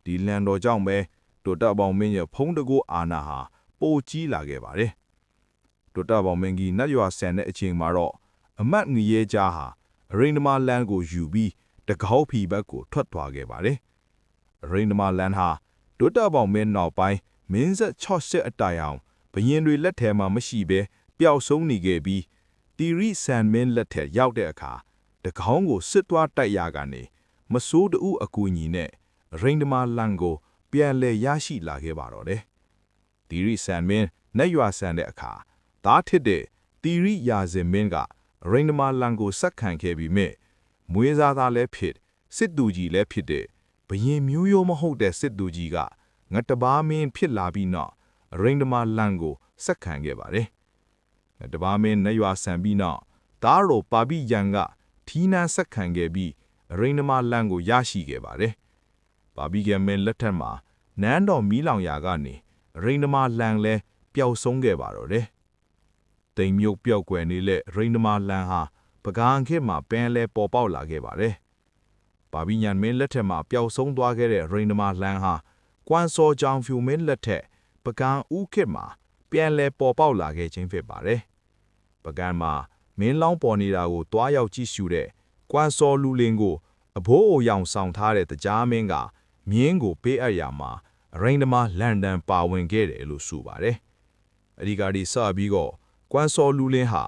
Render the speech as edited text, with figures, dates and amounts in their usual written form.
ဒီလန်တော်ကြောင့်ပဲတိုတာပေါင်မင်းရဲ့ဖုံးတကိုးအာဏာဟာပိုကြီးလာခဲ့ပါတယ်တိုတာပေါင်မင်းကြီးနတ်ရွာဆန်တဲ့အချိန်မှာတော့အမတ်ငရဲကြားဟာအရိန္ဒမလန်ကိုယူပြီးတကောက်ဖီဘက်ကိုထွက်သွားခဲ့ပါတယ်အရိန္ဒမလန်ဟာတိုတာပေါင်မင်းနောက်ပိုင်းမင်းဆက်60အတိုင်အောင်ဘရင်တွေလက်ထဲမှာမရှိဘဲပျောက်ဆုံးနေခဲ့ပြီးတီရိဆန်မင်းလက်ထက်ရောက်တဲ့အခါတကောင်းကိုစစ်သွားတိုက်ရကနေမစိုးတူအကူအညီနဲ့အရိန္ဒမလန်ကိုပြန်လည်ရရှိလာခဲ့ပါတော့တယ်တီရိဆန်မင်းနတ်ရွာဆန်တဲ့အခါသားထစ်တဲ့တီရိယာဇင်မင်းကအရိန္ဒမလန်ကိုဆက်ခံခဲ့ပြီးမြဲမွေးစားသားလည်းဖြစ်စစ်သူကြီးလည်းဖြစ်တဲ့ဘရင်မျိုးရိုးမဟုတ်တဲ့စစ်သူကြီးကငတ်တဘာမင်းဖြစ်လာပြီးနောက်အရိန္ဒမလန်ကိုဆက်ခံခဲ့ပါတယ်ငတ်တဘာမင်းနတ်ရွာဆန်ပြီးနောက်သားတော်ပါပိယံကထီးနန်းဆက်ခံခဲ့ပြီးအရိန္ဒမလန်ကိုရရှိခဲ့ပါတယ်ပါပိယံမင်းလက်ထက်မှာနန်းတော်မီးလောင်ရာကနေအရိန္ဒမလန်လည်းပျောက်ဆုံးခဲ့ပါတော့တယ်တိမ်မြုပ်ပျောက်ကွယ်နေတဲ့ရိန္ဒမလန်ဟာပကံခေတ်မှာပင်လဲပေါ်ပေါက်လာခဲ့ပါတယ်။ပါပိညံမင်းလက်ထက်မှာပျောက်ဆုံးသွားခဲ့တဲ့ရိန္ဒမလန်ဟာကွမ်စောကြောင်ဖြူမင်းလက်ထက်ပကံဦးခေတ်မှာပြန်လဲပေါ်ပေါက်လာခဲ့ခြင်းဖြစ်ပါတယ်။ပကံမှာမင်းလောင်းပေါ်နေတာကိုတွားရောက်ကြည့်ရှုတဲ့ကွမ်စောလူလင်ကိုအဘိုးအိုရောင်ဆောင်ထားတဲ့တရားမင်းကမြင်းကိုပေးအပ်ရမှာရိန္ဒမလန်ဒန်ပါဝင်ခဲ့တယ်လို့ဆိုပါတယ်။အဒီကာဒီစပြီးတော့ကွမ်စောလူလင်ဟာ